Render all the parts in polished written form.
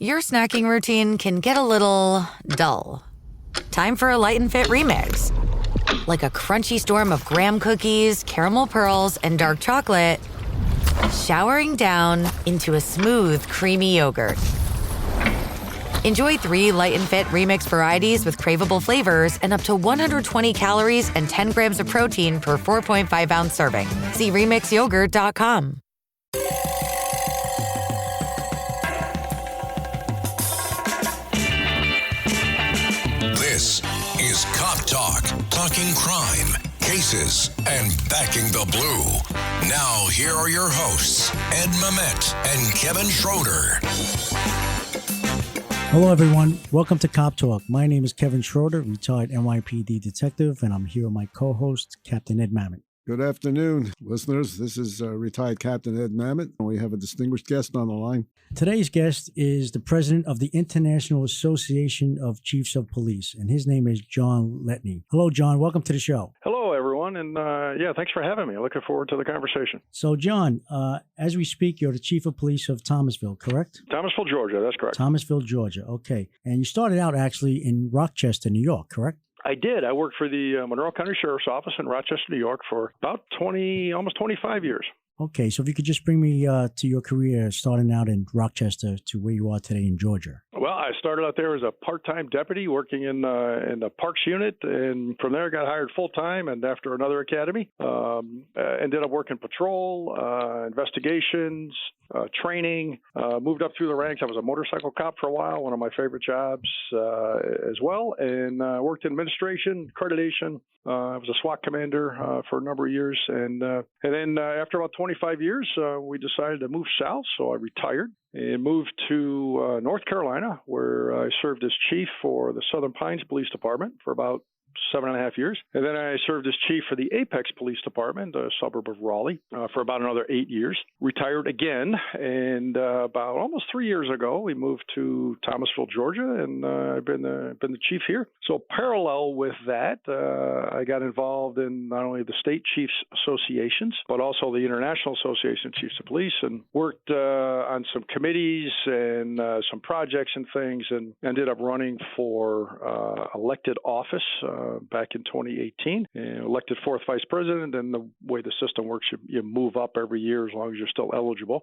Your snacking routine can get a little dull. Time for a light and fit remix. Like a crunchy storm of graham cookies, caramel pearls, and dark chocolate, showering down into a smooth, creamy yogurt. Enjoy 3 light and fit remix varieties with craveable flavors and up to 120 calories and 10 grams of protein per 4.5-ounce serving. See remixyogurt.com. This is Cop Talk, talking crime, cases, and backing the blue. Now, here are your hosts, Ed Mamet and Kevin Schroeder. Hello, everyone. Welcome to Cop Talk. My name is Kevin Schroeder, retired NYPD detective, and I'm here with my co-host, Captain Ed Mamet. Good afternoon, listeners. This is retired Captain Ed Mamet. We have a distinguished guest on the line. Today's guest is the president of the International Association of Chiefs of Police, and his name is John Letteney. Hello, John. Welcome to the show. Hello, everyone. And thanks for having me. Looking forward to the conversation. So, John, as we speak, you're the chief of police of Thomasville, correct? Thomasville, Georgia. That's correct. Thomasville, Georgia. Okay. And you started out actually in Rochester, New York, correct? I did. I worked for the Monroe County Sheriff's Office in Rochester, New York for about almost 25 years. Okay, so if you could just bring me to your career starting out in Rochester to where you are today in Georgia. Well, I started out there as a part-time deputy working in the Parks unit, and from there got hired full-time, and after another academy, ended up working patrol, investigations, training, moved up through the ranks. I was a motorcycle cop for a while, one of my favorite jobs as well, and worked in administration, accreditation. I was a SWAT commander for a number of years, and then after about 25 years, we decided to move south, so I retired and moved to North Carolina, where I served as chief for the Southern Pines Police Department for about 7.5 years. And then I served as chief for the Apex Police Department, a suburb of Raleigh, for about another 8 years. Retired again, and about almost 3 years ago, we moved to Thomasville, Georgia, and I've been the chief here. So parallel with that, I got involved in not only the state chiefs associations, but also the International Association of Chiefs of Police, and worked on some committees and some projects and things, and ended up running for elected office back in 2018, and elected 4th vice president. And the way the system works, you move up every year as long as you're still eligible.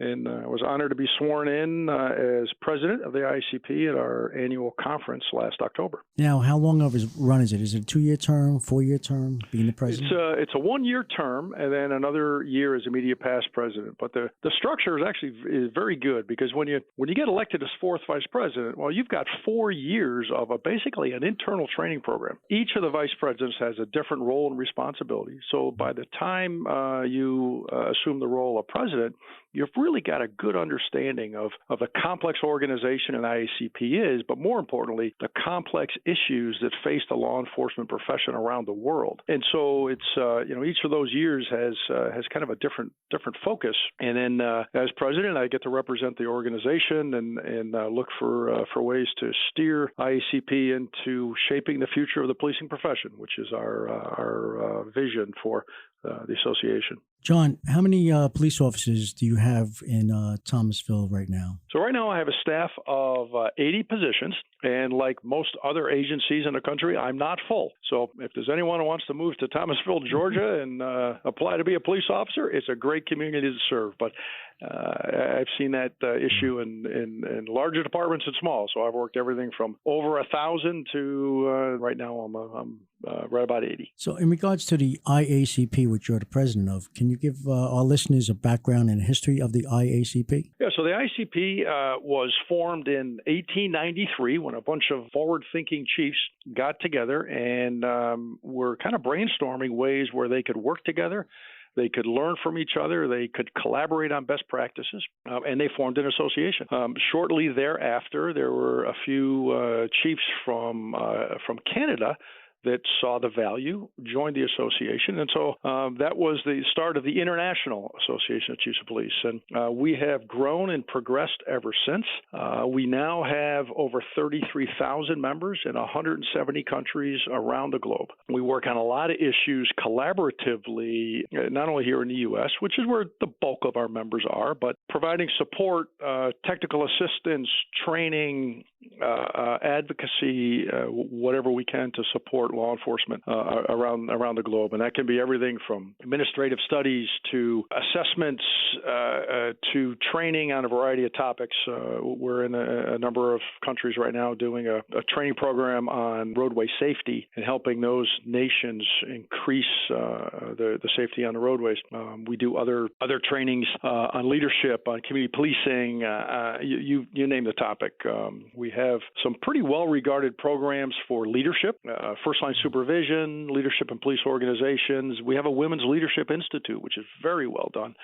And I was honored to be sworn in as president of the IACP at our annual conference last October. Now, how long of a run is it? Is it a 2-year term, 4-year term, being the president? It's a 1-year term, and then another year as immediate past president. But the structure is actually very good, because when you get elected as 4th vice president, well, you've got 4 years of basically an internal training program. Each of the vice presidents has a different role and responsibility. So by the time you assume the role of president, you've really got a good understanding of the complex organization an IACP is, but more importantly, the complex issues that face the law enforcement profession around the world. And so it's each of those years has kind of a different focus. And then as president, I get to represent the organization and look for ways to steer IACP into shaping the future of the policing profession, which is our vision for the association. John, how many police officers do you have in Thomasville right now? So right now I have a staff of 80 positions, and like most other agencies in the country, I'm not full. So if there's anyone who wants to move to Thomasville, Georgia and apply to be a police officer, it's a great community to serve. But I've seen that issue in larger departments and small. So I've worked everything from over 1,000 to right now I'm right about 80. So in regards to the IACP, which you're the president of, can you give our listeners a background and history of the IACP? Yeah, so the IACP was formed in 1893 when a bunch of forward-thinking chiefs got together and were kind of brainstorming ways where they could work together. They could learn from each other. They could collaborate on best practices, and they formed an association. Shortly thereafter, there were a few chiefs from Canada that saw the value, joined the association. And so that was the start of the International Association of Chiefs of Police. And we have grown and progressed ever since. We now have over 33,000 members in 170 countries around the globe. We work on a lot of issues collaboratively, not only here in the U.S., which is where the bulk of our members are, but providing support, technical assistance, training, advocacy, whatever we can to support law enforcement around the globe. And that can be everything from administrative studies to assessments to training on a variety of topics. We're in a number of countries right now doing a training program on roadway safety and helping those nations increase the safety on the roadways. We do other trainings on leadership, on community policing, you name the topic. We have some pretty well-regarded programs for leadership, first-line supervision, leadership in police organizations. We have a Women's Leadership Institute, which is very well done,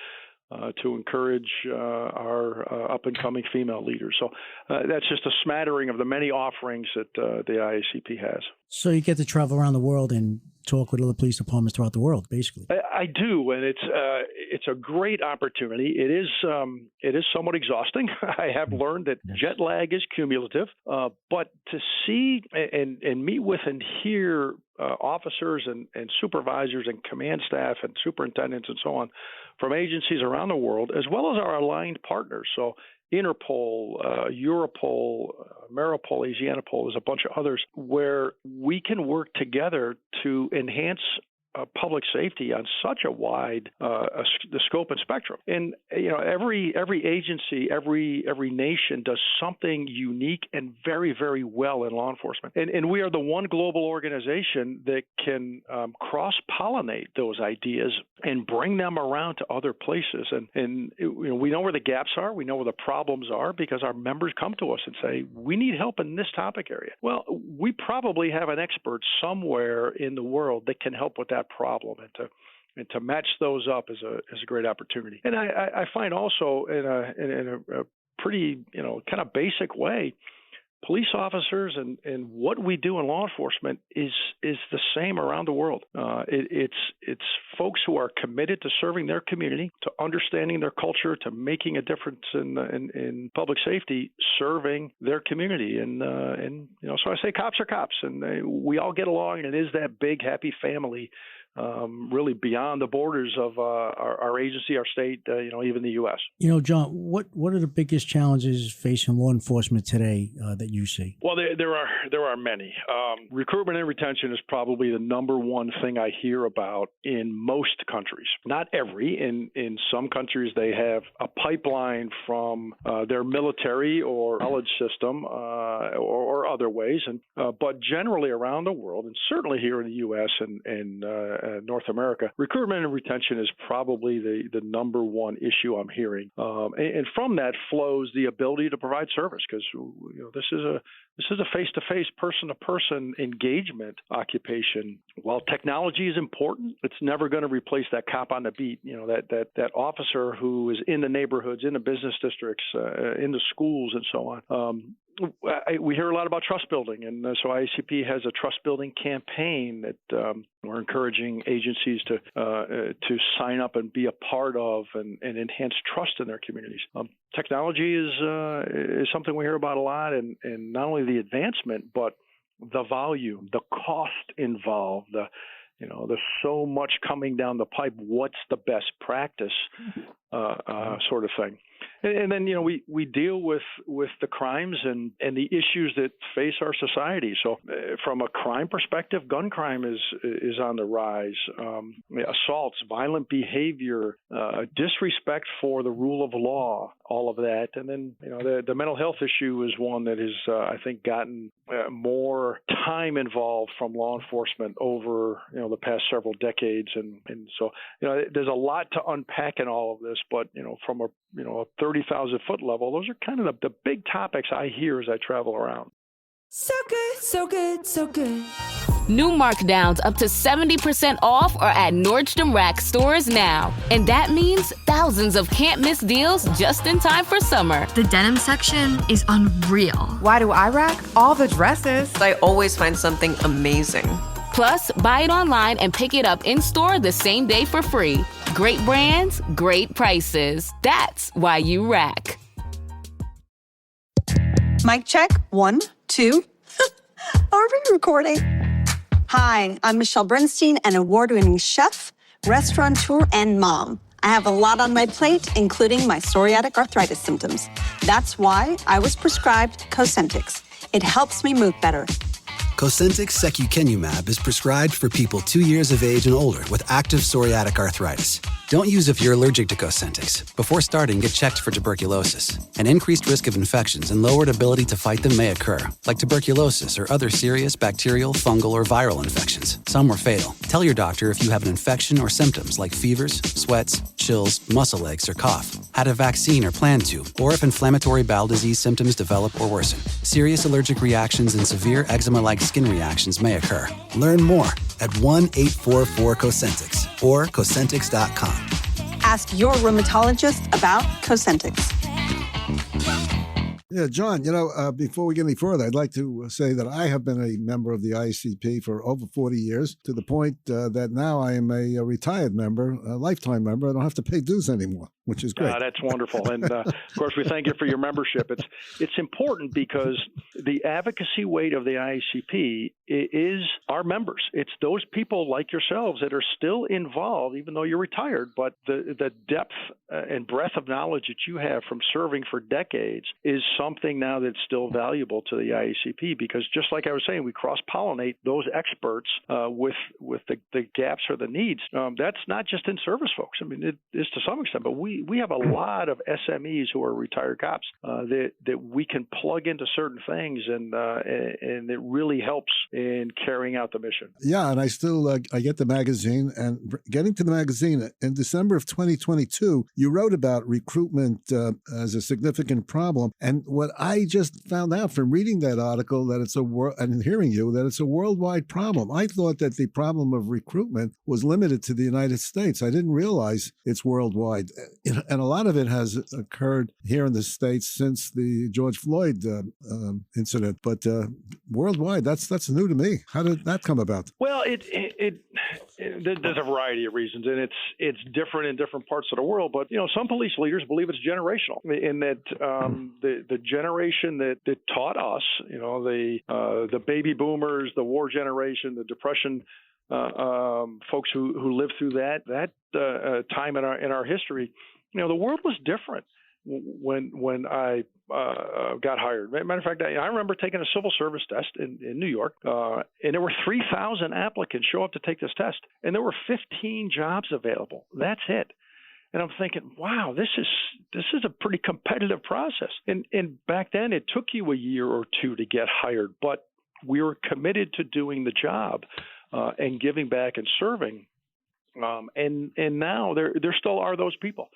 to encourage our up-and-coming female leaders. So that's just a smattering of the many offerings that the IACP has. So you get to travel around the world and talk with other police departments throughout the world, basically. I do, and it's a great opportunity. It is somewhat exhausting. I have learned that jet lag is cumulative, but to see and meet with and hear officers and supervisors and command staff and superintendents and so on from agencies around the world, as well as our aligned partners. So Interpol, Europol, Maripol, Asianapol, there's a bunch of others, where we can work together to enhance public safety on such a wide the scope and spectrum. And every agency, every nation does something unique and very, very well in law enforcement. And we are the one global organization that can cross-pollinate those ideas and bring them around to other places. And we know where the gaps are, we know where the problems are, because our members come to us and say, we need help in this topic area. Well, we probably have an expert somewhere in the world that can help with that problem, and to match those up is a great opportunity. And I find also in a pretty kind of basic way, police officers and what we do in law enforcement is the same around the world. It's folks who are committed to serving their community, to understanding their culture, to making a difference in public safety, serving their community. And so I say cops are cops, and we all get along, and it is that big happy family. Really beyond the borders of our agency, our state, even the U.S. John, what are the biggest challenges facing law enforcement today that you see? Well, there are many. Recruitment and retention is probably the number one thing I hear about in most countries. Not every. In some countries, they have a pipeline from their military or college system or other ways, but generally around the world, and certainly here in the U.S. and North America, recruitment and retention is probably the number one issue I'm hearing, and from that flows the ability to provide service, because this is a face-to-face, person-to-person engagement occupation. While technology is important, it's never going to replace that cop on the beat. That officer who is in the neighborhoods, in the business districts, in the schools, and so on. We hear a lot about trust building, and so IACP has a trust building campaign that we're encouraging agencies to sign up and be a part of and enhance trust in their communities. Technology is something we hear about a lot, and not only the advancement, but the volume, the cost involved, there's so much coming down the pipe. What's the best practice sort of thing? And then, we deal with the crimes and the issues that face our society. So from a crime perspective, gun crime is on the rise. Assaults, violent behavior, disrespect for the rule of law, all of that. And then, the mental health issue is one that has, I think, gotten more time involved from law enforcement over, the past several decades. And so, there's a lot to unpack in all of this, but, from a 30,000-foot level, those are kind of the big topics I hear as I travel around. So good, so good, so good. New markdowns up to 70% off are at Nordstrom Rack stores now. And that means thousands of can't-miss deals just in time for summer. The denim section is unreal. Why do I rack? All the dresses. I always find something amazing. Plus, buy it online and pick it up in-store the same day for free. Great brands, great prices. That's why you rack. Mic check. 1, 2. Are we recording? Hi, I'm Michelle Bernstein, an award-winning chef, restaurateur, and mom. I have a lot on my plate, including my psoriatic arthritis symptoms. That's why I was prescribed Cosentyx. It helps me move better. Cosentyx secukinumab is prescribed for people 2 years of age and older with active psoriatic arthritis. Don't use if you're allergic to Cosentyx. Before starting, get checked for tuberculosis. An increased risk of infections and lowered ability to fight them may occur, like tuberculosis or other serious bacterial, fungal, or viral infections. Some were fatal. Tell your doctor if you have an infection or symptoms like fevers, sweats, chills, muscle aches, or cough, had a vaccine or plan to, or if inflammatory bowel disease symptoms develop or worsen. Serious allergic reactions and severe eczema-like skin reactions may occur. Learn more at 1-844-COSENTYX or Cosentyx.com. Ask your rheumatologist about Cosentyx. Yeah, John, before we get any further, I'd like to say that I have been a member of the IACP for over 40 years, to the point that now I am a retired member, a lifetime member. I don't have to pay dues anymore, which is great. That's wonderful. And, of course, we thank you for your membership. It's important because the advocacy weight of the IACP is our members. It's those people like yourselves that are still involved, even though you're retired. But the depth and breadth of knowledge that you have from serving for decades is something now that's still valuable to the IACP, because just like I was saying, we cross-pollinate those experts with the gaps or the needs. That's not just in service folks. I mean, it is to some extent, but we have a lot of SMEs who are retired cops that we can plug into certain things, and it really helps in carrying out the mission. Yeah, and I still I get the magazine, and getting to the magazine in December of 2022, you wrote about recruitment as a significant problem. And what I just found out from reading that article, that it's and hearing you, that it's a worldwide problem. I thought that the problem of recruitment was limited to the United States. I didn't realize it's worldwide. And a lot of it has occurred here in the States since the George Floyd incident. But worldwide, that's new to me. How did that come about? Well, there's a variety of reasons, and it's different in different parts of the world. But some police leaders believe it's generational, in that the generation that taught us, the baby boomers, the war generation, the Depression folks who lived through that time in our history, the world was different when I got hired. Matter of fact, I remember taking a civil service test in New York, and there were 3,000 applicants show up to take this test, and there were 15 jobs available. That's it. And I'm thinking, wow, this is a pretty competitive process. And back then, it took you a year or two to get hired, but we were committed to doing the job and giving back and serving. And now there still are those people.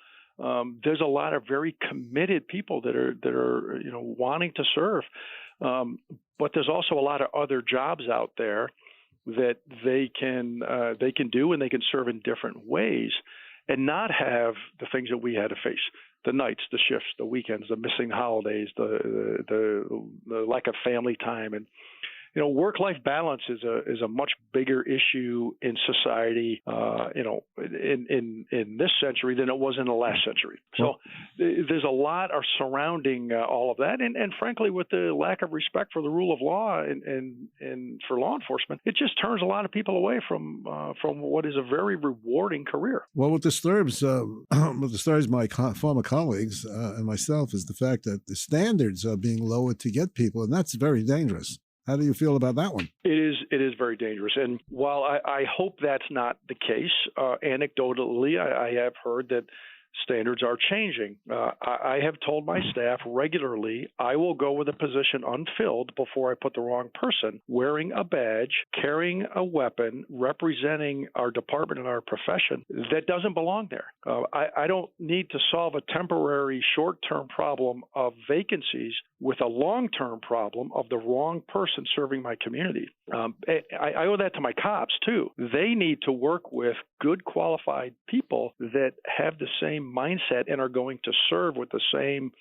There's a lot of very committed people that are wanting to serve, but there's also a lot of other jobs out there that they can do, and they can serve in different ways, and not have the things that we had to face: the nights, the shifts, the weekends, the missing holidays, the lack of family time. And work-life balance is a much bigger issue in society, in this century than it was in the last century. So there's a lot surrounding all of that, and frankly, with the lack of respect for the rule of law and for law enforcement, it just turns a lot of people away from what is a very rewarding career. Well, what disturbs my former colleagues and myself is the fact that the standards are being lowered to get people, and that's very dangerous. How do you feel about that one? It is very dangerous. And while I hope that's not the case, anecdotally, I have heard that standards are changing. I have told my staff regularly, I will go with a position unfilled before I put the wrong person wearing a badge, carrying a weapon, representing our department and our profession that doesn't belong there. I don't need to solve a temporary short-term problem of vacancies with a long-term problem of the wrong person serving my community. I owe that to my cops, too. They need to work with good, qualified people that have the same mindset and are going to serve with the same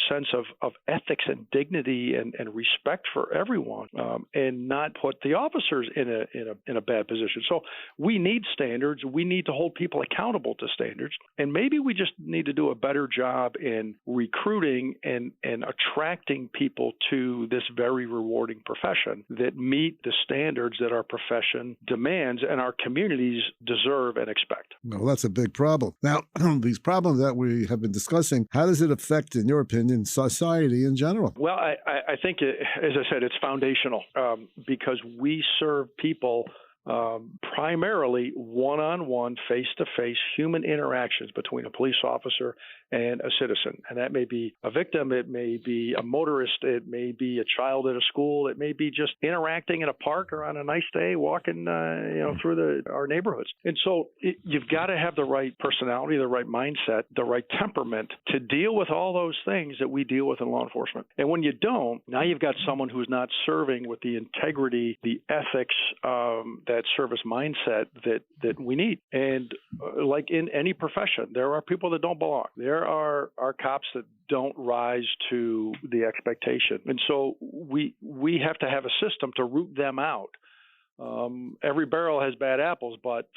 sense of ethics and dignity and respect for everyone, and not put the officers in a bad position. So we need standards. We need to hold people accountable to standards, and maybe we just need to do a better job in recruiting and attracting people to this very rewarding profession that meet the standards that our profession demands and our communities deserve and expect. Well, that's a big problem. Now, these problems that we have been discussing, how does it affect, in your opinion, society in general? Well, I think, as I said, it's foundational because we serve people primarily one-on-one, face-to-face human interactions between a police officer and a citizen. And that may be a victim, it may be a motorist, it may be a child at a school, it may be just interacting in a park or on a nice day walking through our neighborhoods. And so you've got to have the right personality, the right mindset, the right temperament to deal with all those things that we deal with in law enforcement. And when you don't, now you've got someone who's not serving with the integrity, the ethics, that service mindset that we need. And like in any profession, there are people that don't belong. There are cops that don't rise to the expectation. And so we have to have a system to root them out. Every barrel has bad apples, but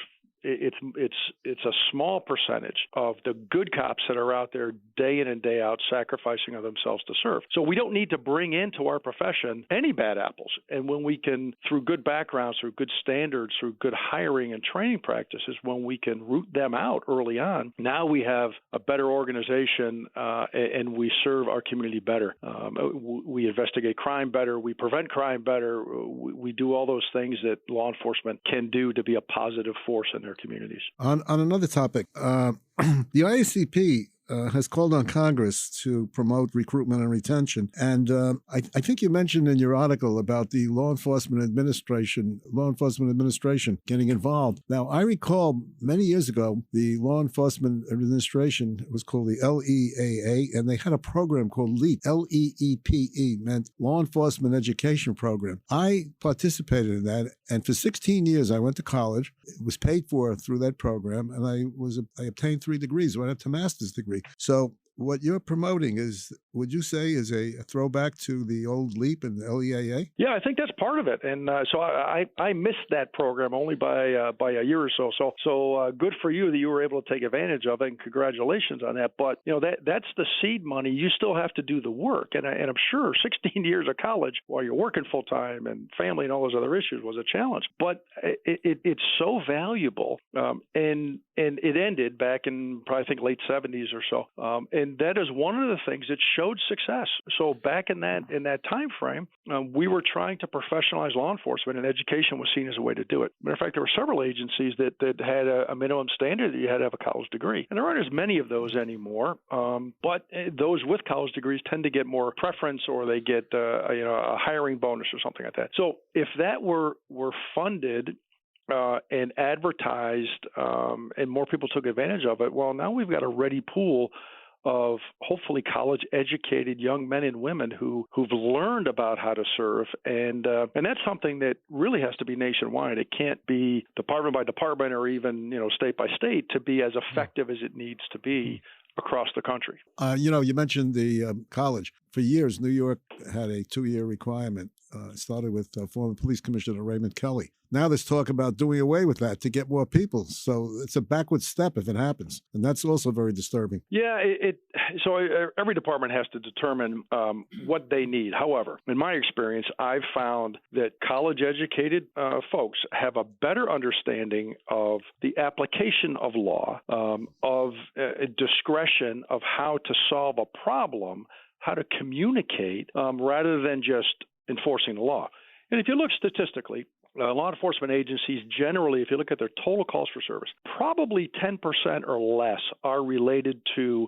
it's a small percentage of the good cops that are out there day in and day out sacrificing of themselves to serve. So we don't need to bring into our profession any bad apples. And when we can, through good backgrounds, through good standards, through good hiring and training practices, when we can root them out early on, now we have a better organization and we serve our community better. We investigate crime better. We prevent crime better. We do all those things that law enforcement can do to be a positive force in their communities. On another topic, the IACP has called on Congress to promote recruitment and retention. And I think you mentioned in your article about the law enforcement administration getting involved. Now, I recall many years ago, the law enforcement administration was called the LEAA, and they had a program called LEAP, LEEPE, meant Law Enforcement Education Program. I participated in that, and for 16 years, I went to college. It was paid for through that program, and I obtained 3 degrees, went up to master's degree. So what you're promoting is, would you say, is a throwback to the old LEAP and the LEAA? Yeah, I think that's part of it. And so I missed that program only by a year or so. So good for you that you were able to take advantage of it, and congratulations on that. But, that's the seed money. You still have to do the work. And I'm sure 16 years of college while you're working full time and family and all those other issues was a challenge. But it's so valuable. And it ended back in probably, I think, late 70s or so. And that is one of the things that showed success. So back in that time frame, we were trying to professionalize law enforcement, and education was seen as a way to do it. Matter of fact, there were several agencies that had a minimum standard that you had to have a college degree. And there aren't as many of those anymore. But those with college degrees tend to get more preference, or they get a hiring bonus or something like that. So if that were funded and advertised, and more people took advantage of it, well, now we've got a ready pool of hopefully college-educated young men and women who've learned about how to serve, and that's something that really has to be nationwide. It can't be department by department or even state by state to be as effective as it needs to be across the country. You mentioned the college. For years, New York had a 2-year requirement. It started with former police commissioner Raymond Kelly. Now there's talk about doing away with that to get more people. So it's a backward step if it happens. And that's also very disturbing. Yeah, so every department has to determine what they need. However, in my experience, I've found that college-educated folks have a better understanding of the application of law, of discretion, of how to solve a problem, how to communicate, rather than just enforcing the law. And if you look statistically, law enforcement agencies generally, if you look at their total calls for service, probably 10% or less are related to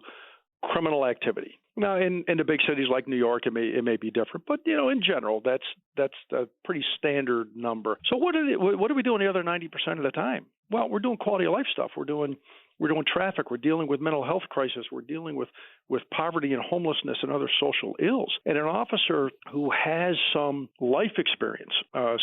criminal activity. Now, in the big cities like New York, it may be different, but in general, that's a pretty standard number. So what are we doing the other 90% of the time? Well, we're doing quality of life stuff. We're doing traffic. We're dealing with mental health crisis. We're dealing with with poverty and homelessness and other social ills. And an officer who has some life experience,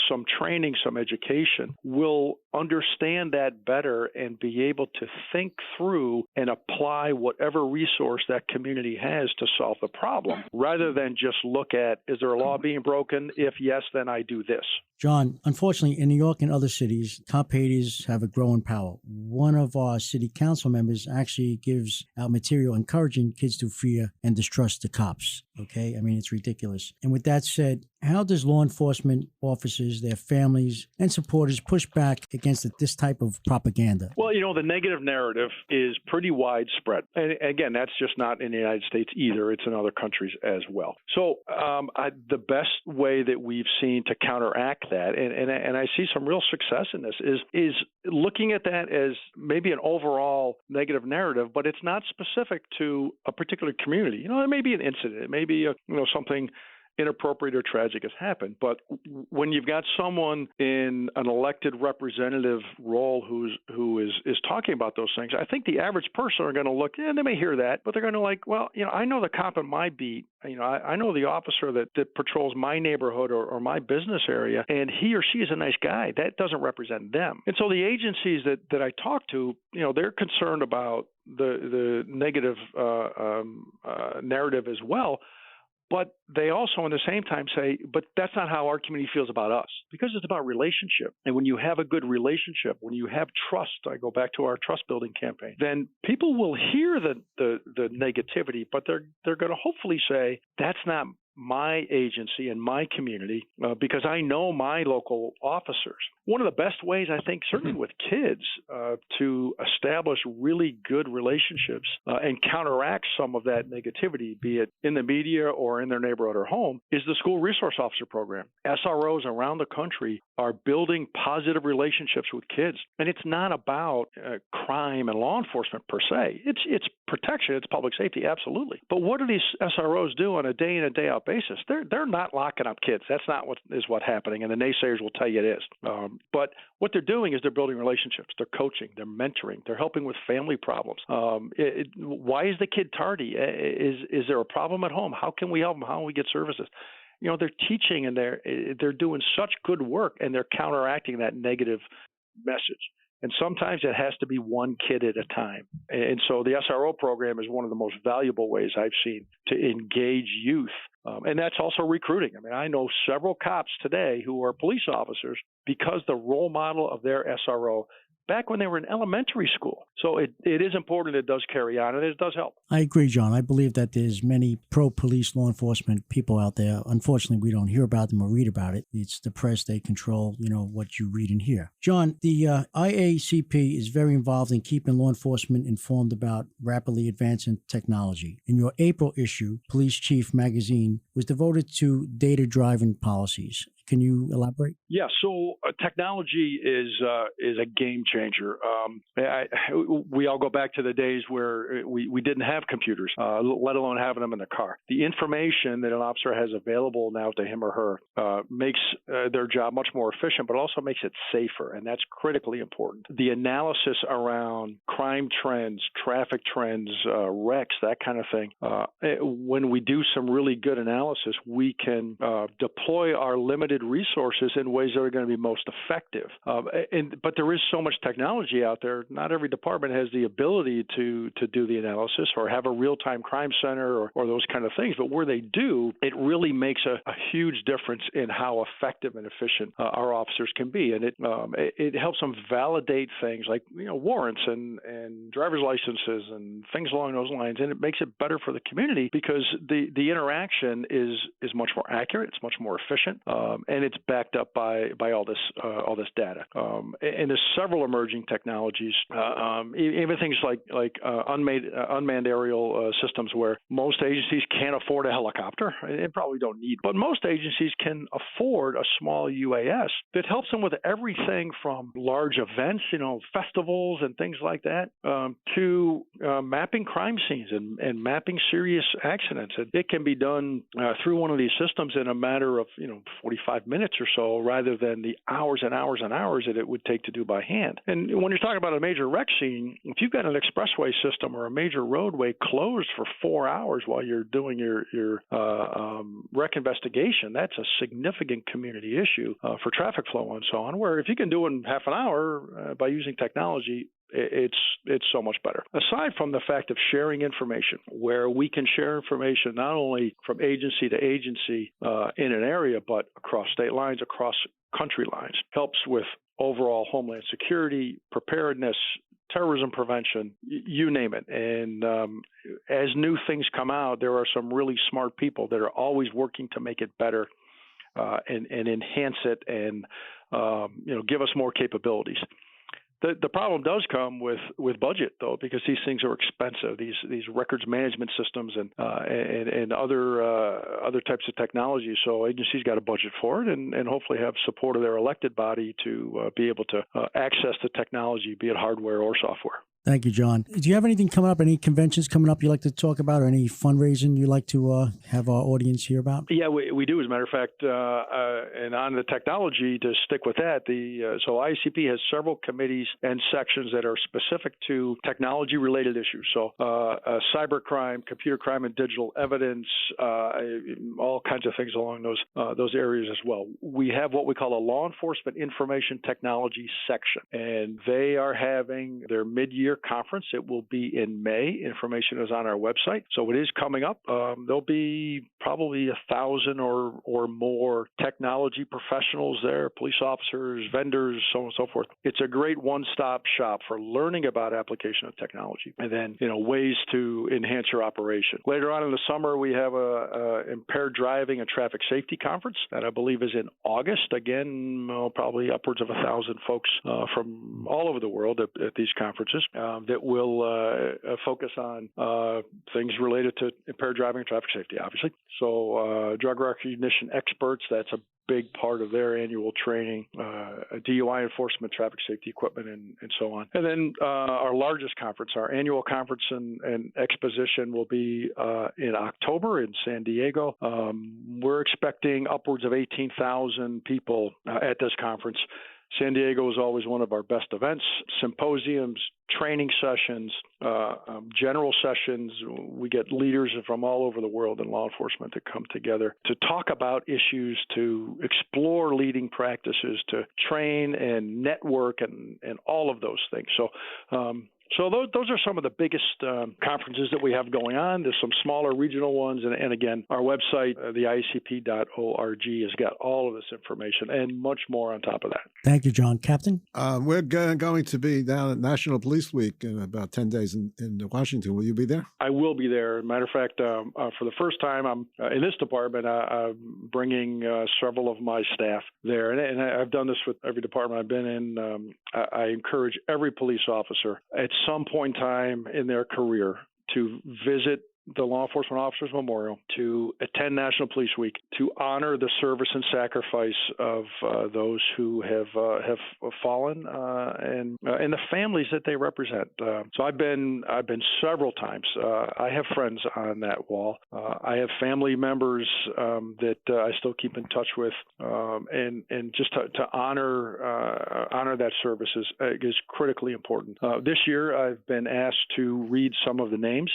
some training, some education, will understand that better and be able to think through and apply whatever resource that community has to solve the problem, rather than just look at, is there a law being broken? If yes, then I do this. John, unfortunately, in New York and other cities, cop haters have a growing power. One of our city council members actually gives out material encouraging kids to fear and distrust the cops. Okay? I mean, it's ridiculous. And with that said, how does law enforcement officers, their families, and supporters push back against this type of propaganda? Well, the negative narrative is pretty widespread. And again, that's just not in the United States either. It's in other countries as well. So the best way that we've seen to counteract that, and I see some real success in this, is looking at that as maybe an overall negative narrative, but it's not specific to a particular community. It may be an incident. It may be something inappropriate or tragic has happened. But when you've got someone in an elected representative role who is talking about those things, I think the average person are going to look, they may hear that, but they're going to I know the cop in my beat. I know the officer that patrols my neighborhood or my business area, and he or she is a nice guy. That doesn't represent them. And so the agencies that I talk to, they're concerned about the negative narrative as well. But they also, at the same time, say, but that's not how our community feels about us, because it's about relationship. And when you have a good relationship, when you have trust, I go back to our trust building campaign, then people will hear the negativity, but they're going to hopefully say, that's not my agency and my community, because I know my local officers. One of the best ways, I think, certainly with kids, to establish really good relationships and counteract some of that negativity, be it in the media or in their neighborhood or home, is the School Resource Officer Program. SROs around the country are building positive relationships with kids. And it's not about crime and law enforcement per se. It's protection. It's public safety, absolutely. But what do these SROs do on a day in and day out basis? They're not locking up kids. That's not what's happening, and the naysayers will tell you it is. But what they're doing is they're building relationships. They're coaching. They're mentoring. They're helping with family problems. Why is the kid tardy? Is there a problem at home? How can we help them? How can we get services? They're teaching, and they're doing such good work, and they're counteracting that negative message. And sometimes it has to be one kid at a time. And so the SRO program is one of the most valuable ways I've seen to engage youth. And that's also recruiting. I mean, I know several cops today who are police officers because the role model of their SRO back when they were in elementary school. So it is important. It does carry on, and it does help. I agree, John. I believe that there's many pro-police law enforcement people out there. Unfortunately, we don't hear about them or read about it. It's the press. They control, what you read and hear. John, the IACP is very involved in keeping law enforcement informed about rapidly advancing technology. In your April issue, Police Chief magazine was devoted to data-driven policies. Can you elaborate? Yeah, so technology is a game changer. We all go back to the days where we didn't have computers, let alone having them in the car. The information that an officer has available now to him or her makes their job much more efficient, but also makes it safer, and that's critically important. The analysis around crime trends, traffic trends, wrecks, that kind of thing, when we do some really good analysis, we can deploy our limited resources in ways that are going to be most effective. But there is so much technology out there. Not every department has the ability to do the analysis or have a real-time crime center or those kind of things. But where they do, it really makes a huge difference in how effective and efficient our officers can be. And it helps them validate things like warrants and driver's licenses and things along those lines. And it makes it better for the community because the interaction is much more accurate. It's much more efficient. And it's backed up by all this data. And there's several emerging technologies, even things like unmanned aerial systems, where most agencies can't afford a helicopter and probably don't need. But most agencies can afford a small UAS that helps them with everything from large events, festivals and things like that, to mapping crime scenes and mapping serious accidents. It can be done through one of these systems in a matter of 45 45 minutes or so rather than the hours and hours and hours that it would take to do by hand. And when you're talking about a major wreck scene, if you've got an expressway system or a major roadway closed for 4 hours while you're doing your wreck investigation, that's a significant community issue for traffic flow and so on, where if you can do it in half an hour by using technology, it's so much better. Aside from the fact of sharing information, where we can share information not only from agency to agency in an area, but across state lines, across country lines, helps with overall homeland security, preparedness, terrorism prevention, you name it. And as new things come out, there are some really smart people that are always working to make it better and enhance it and give us more capabilities. The problem does come with budget, though, because these things are expensive. These records management systems and other types of technology. So agencies got a budget for it, and hopefully have support of their elected body to be able to access the technology, be it hardware or software. Thank you, John. Do you have anything coming up, any conventions coming up you'd like to talk about, or any fundraising you'd like to have our audience hear about? Yeah, we do, as a matter of fact. And on the technology, to stick with that, so IACP has several committees and sections that are specific to technology-related issues. So cybercrime, computer crime and digital evidence, all kinds of things along those areas as well. We have what we call a law enforcement information technology section, and they are having their mid-year conference. It will be in May. Information is on our website. So it is coming up. There'll be probably 1,000 or more technology professionals there, police officers, vendors, so on and so forth. It's a great one-stop shop for learning about application of technology and then, ways to enhance your operation. Later on in the summer, we have a impaired driving and traffic safety conference that I believe is in August. Again, probably upwards of 1,000 folks from all over the world at these conferences. That will focus on things related to impaired driving and traffic safety, obviously. So drug recognition experts, that's a big part of their annual training, DUI enforcement, traffic safety equipment, and so on. And then our largest conference, our annual conference and exposition will be in October in San Diego. We're expecting upwards of 18,000 people at this conference. San Diego is always one of our best events, symposiums, training sessions, general sessions. We get leaders from all over the world in law enforcement to come together to talk about issues, to explore leading practices, to train and network and all of those things. So those are some of the biggest conferences that we have going on. There's some smaller regional ones. And again, our website, the IACP.org, has got all of this information and much more on top of that. Thank you, John. Captain? We're going to be down at National Police Week in about 10 days in Washington. Will you be there? I will be there. Matter of fact, for the first time, I'm in this department, I'm bringing several of my staff there. And I've done this with every department I've been in. I encourage every police officer at some point in time in their career to visit the Law Enforcement Officers Memorial, to attend National Police Week, to honor the service and sacrifice of those who have fallen and the families that they represent. So I've been several times. I have friends on that wall. I have family members that I still keep in touch with, and just to honor that service is critically important. This year, I've been asked to read some of the names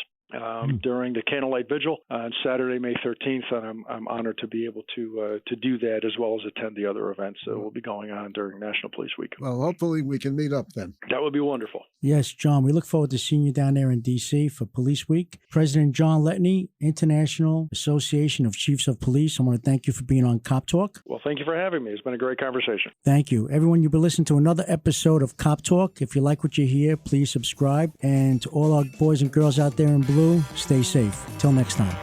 during the Candlelight Vigil on Saturday, May 13th, and I'm honored to be able to do that as well as attend the other events that will be going on during National Police Week. Well, hopefully we can meet up then. That would be wonderful. Yes, John, we look forward to seeing you down there in D.C. for Police Week. President John Letteney, International Association of Chiefs of Police, I want to thank you for being on Cop Talk. Well, thank you for having me. It's been a great conversation. Thank you. Everyone, you've been listening to another episode of Cop Talk. If you like what you hear, please subscribe. And to all our boys and girls out there in blue, stay safe. Till next time.